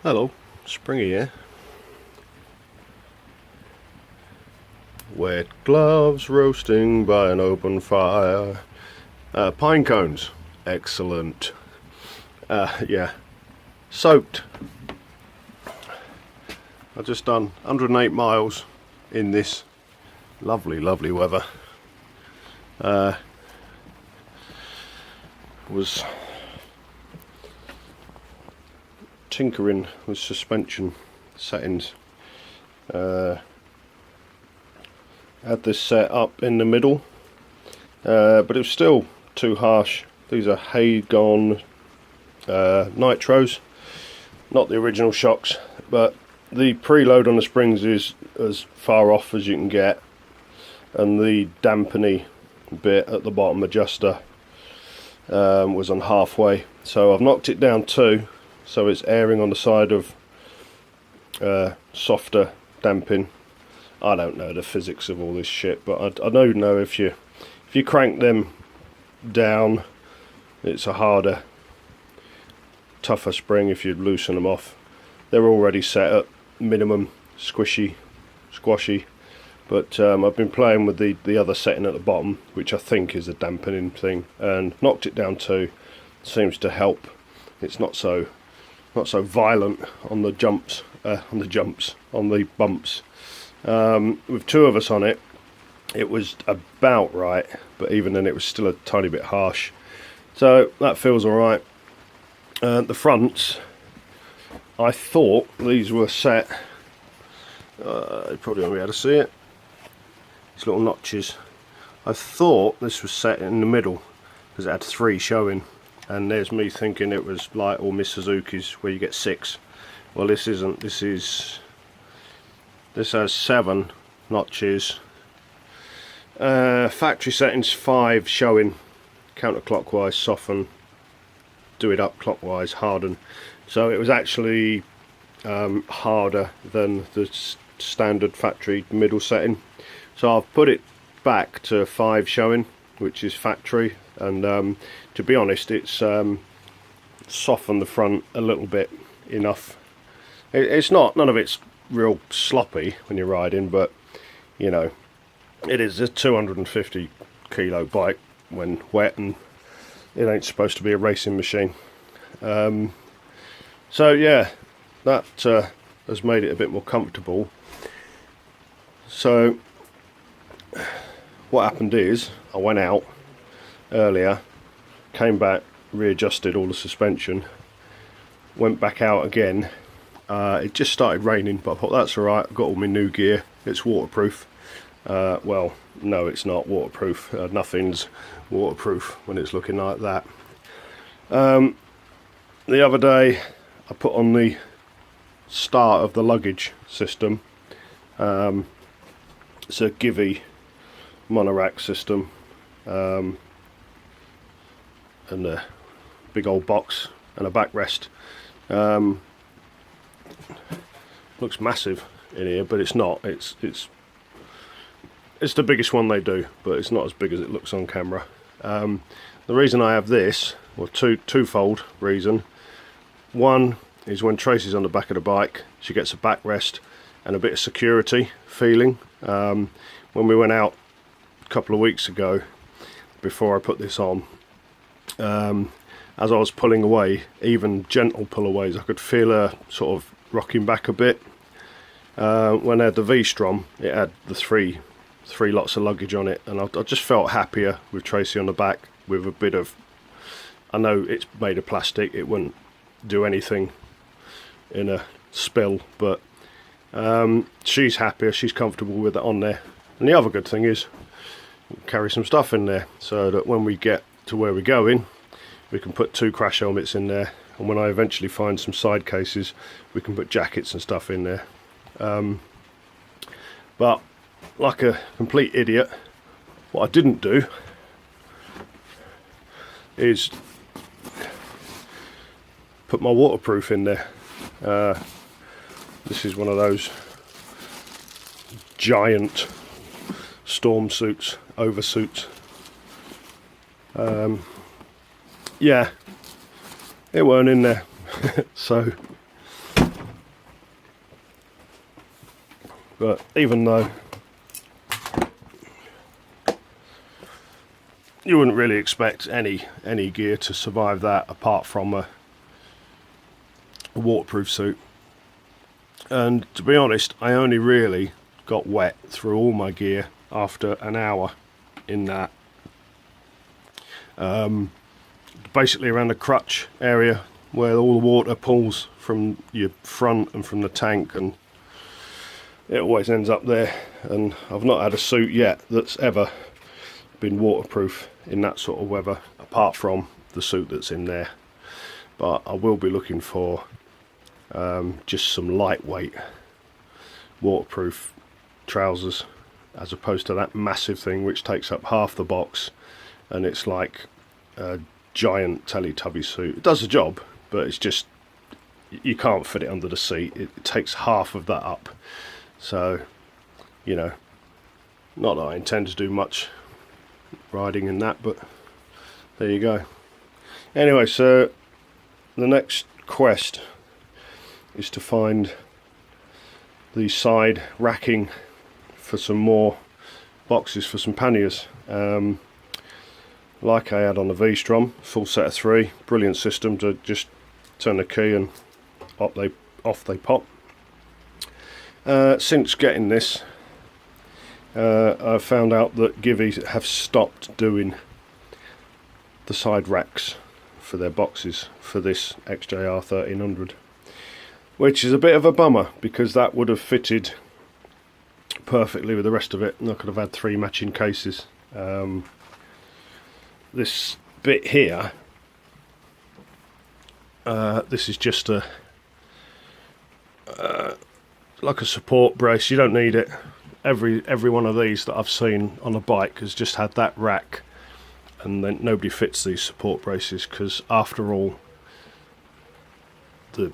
Hello, Springy here. Wet gloves roasting by an open fire. Pine cones, excellent. Yeah, soaked. I've just done 108 miles in this lovely weather. Was tinkering with suspension settings. Had this set up in the middle, but it was still too harsh. These are Hagon nitros, not the original shocks, but the preload on the springs is as far off as you can get, and the dampeny bit at the bottom adjuster was on halfway, so I've knocked it down 2, so it's airing on the side of softer damping. I don't know the physics of all this shit, but I don't know if you crank them down, it's a harder, tougher spring. If you loosen them off, they're already set at minimum squishy, but I've been playing with the other setting at the bottom, which I think is a dampening thing, and knocked it down 2. Seems to help. It's not so violent on the jumps, on the bumps. With 2 of us on it, it was about right, but even then it was still a tiny bit harsh, so that feels alright. The fronts, I thought these were set, you probably won't be able to see it, these little notches. I thought this was set in the middle because it had 3 showing, and there's me thinking it was like all Miss Suzuki's where you get 6. Well, this isn't. This has 7 notches. Factory settings 5 showing, counterclockwise, soften, do it up clockwise, harden. So it was actually harder than the standard factory middle setting. So I've put it back to 5 showing, which is factory, and to be honest, it's softened the front a little bit enough. It's not, none of it's real sloppy when you're riding, but you know, it is a 250 kilo bike when wet, and it ain't supposed to be a racing machine. So yeah, that has made it a bit more comfortable. So what happened is, I went out earlier, came back, readjusted all the suspension, went back out again. It just started raining, but I thought that's alright, I've got all my new gear, it's waterproof. Well, no, it's not waterproof. Nothing's waterproof when it's looking like that. The other day I put on the start of the luggage system. It's a Givey monorack system, and a big old box and a backrest. Looks massive in here, but it's not. It's the biggest one they do, but it's not as big as it looks on camera. The reason I have this, well, twofold reason. One is when Tracy's on the back of the bike, she gets a backrest and a bit of security feeling. When we went out a couple of weeks ago, before I put this on, as I was pulling away, even gentle pullaways, I could feel her sort of rocking back a bit. When I had the V-Strom, it had the three lots of luggage on it, and I just felt happier with Tracy on the back with a bit of, I know it's made of plastic, it wouldn't do anything in a spill, but she's happier, she's comfortable with it on there. And the other good thing is we can carry some stuff in there, so that when we get to where we're going, we can put 2 crash helmets in there, and when I eventually find some side cases, we can put jackets and stuff in there. But like a complete idiot, what I didn't do is put my waterproof in there. This is one of those giant storm suits, oversuits. Yeah, it weren't in there. So But even though you wouldn't really expect any gear to survive that apart from a waterproof suit. And to be honest, I only really got wet through all my gear after an hour in that. Basically around the crutch area where all the water pulls from your front and from the tank, and it always ends up there. And I've not had a suit yet that's ever been waterproof in that sort of weather apart from the suit that's in there. But I will be looking for just some lightweight waterproof trousers as opposed to that massive thing which takes up half the box, and it's like a giant Teletubby suit. It does the job, but it's just, you can't fit it under the seat. It takes half of that up. So, you know, not that I intend to do much riding in that, but there you go. Anyway, so the next quest is to find the side racking for some more boxes for some panniers. Like I had on the V-Strom, full set of 3, brilliant system to just turn the key and off they pop. Since getting this, I've found out that Givi have stopped doing the side racks for their boxes for this XJR 1300, which is a bit of a bummer because that would have fitted perfectly with the rest of it, and I could have had 3 matching cases. This bit here, this is just a like a support brace. You don't need it. Every one of these that I've seen on a bike has just had that rack, and then nobody fits these support braces because after all, the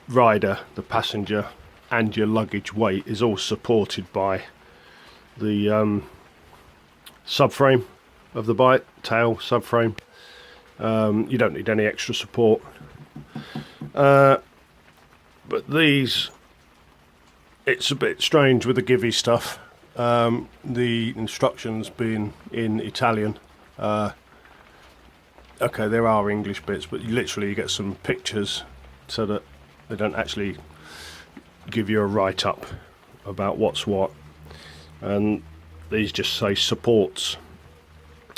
rider, the passenger and your luggage weight is all supported by the subframe of the bike, tail subframe. You don't need any extra support, but these, it's a bit strange with the Givi stuff. The instructions being in Italian. Okay, there are English bits, but you get some pictures so that they don't actually give you a write-up about what's what. And these just say supports.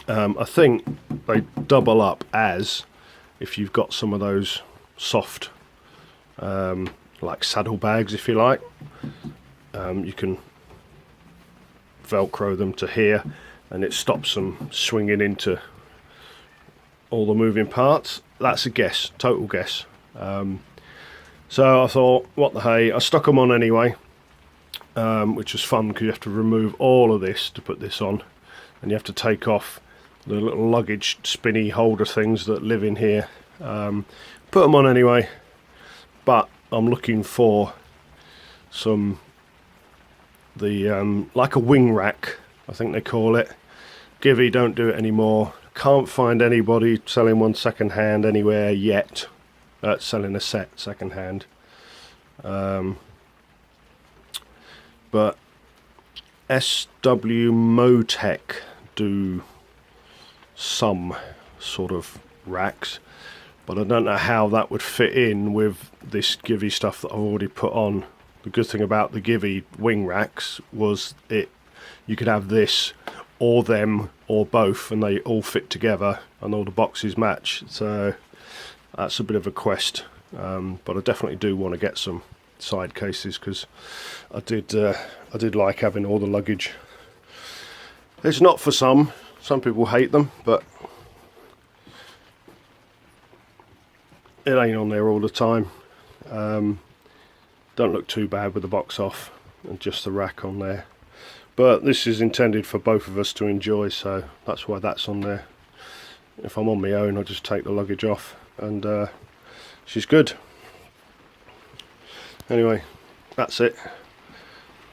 I think they double up as if you've got some of those soft like saddlebags, if you like. You can velcro them to here and it stops them swinging into all the moving parts. That's a guess, total guess. So I thought, what the hey, I stuck them on anyway, which was fun because you have to remove all of this to put this on, and you have to take off the little luggage spinny holder things that live in here. Put them on anyway, but I'm looking for some, like a wing rack, I think they call it. Givi don't do it anymore. Can't find anybody selling one second hand anywhere yet. Selling a set second hand. But SW Motec do some sort of racks, but I don't know how that would fit in with this Givi stuff that I've already put on. The good thing about the Givi wing racks was you could have this or them or both, and they all fit together and all the boxes match. So that's a bit of a quest, but I definitely do want to get some side cases because I did like having all the luggage. It's not for some people hate them, but it ain't on there all the time. Don't look too bad with the box off and just the rack on there, but this is intended for both of us to enjoy, so that's why that's on there. If I'm on my own, I'll just take the luggage off and she's good. Anyway, that's it,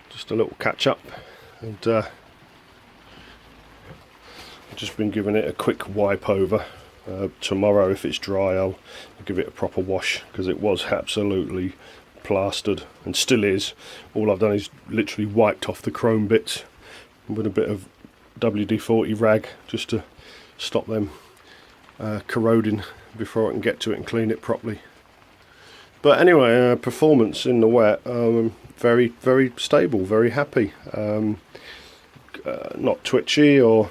just a little catch up, and I've just been giving it a quick wipe over. Tomorrow, if it's dry, I'll give it a proper wash because it was absolutely plastered, and still is. All I've done is literally wiped off the chrome bits with a bit of WD-40 rag just to stop them corroding before I can get to it and clean it properly. But anyway, performance in the wet, very, very stable, very happy. Not twitchy or...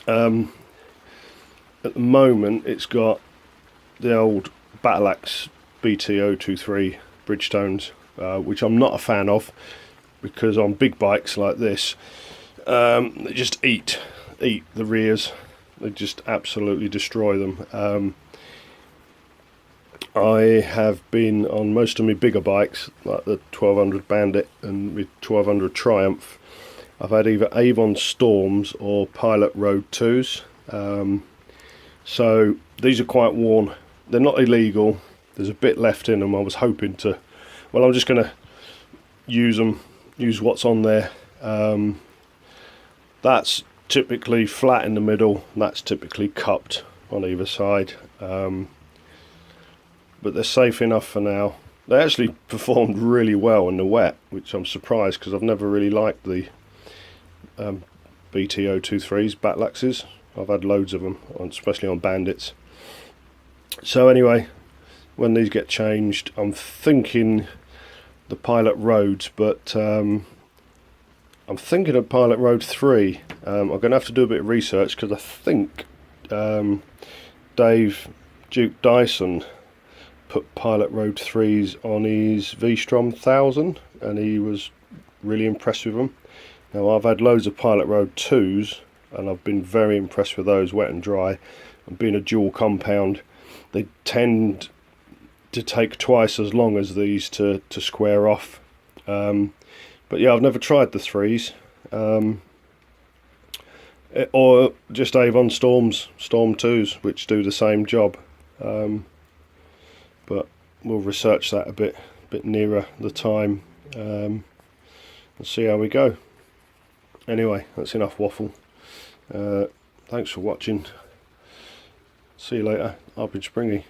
at the moment it's got the old Battle Axe BT023 Bridgestones, which I'm not a fan of, because on big bikes like this, they just eat the rears. They just absolutely destroy them. I have been on most of my bigger bikes, like the 1200 Bandit and my 1200 Triumph. I've had either Avon Storms or Pilot Road 2s. So these are quite worn. They're not illegal. There's a bit left in them. I was hoping to... Well, I'm just going to use what's on there. That's typically flat in the middle. That's typically cupped on either side. But they're safe enough for now. They actually performed really well in the wet, which I'm surprised, because I've never really liked the BT023s, Battle Axes. I've had loads of them, especially on Bandits. So anyway, when these get changed, I'm thinking the Pilot Roads, but I'm thinking of Pilot Road 3. I'm going to have to do a bit of research, because I think Dave Duke Dyson put Pilot Road 3s on his V-Strom 1000, and he was really impressed with them. Now, I've had loads of Pilot Road 2s, and I've been very impressed with those, wet and dry. And being a dual compound, they tend to take twice as long as these to square off. But yeah, I've never tried the 3s. Or just Avon Storm 2s, which do the same job. But we'll research that a bit nearer the time, and see how we go. Anyway, that's enough waffle. Thanks for watching. See you later. I've been Springy.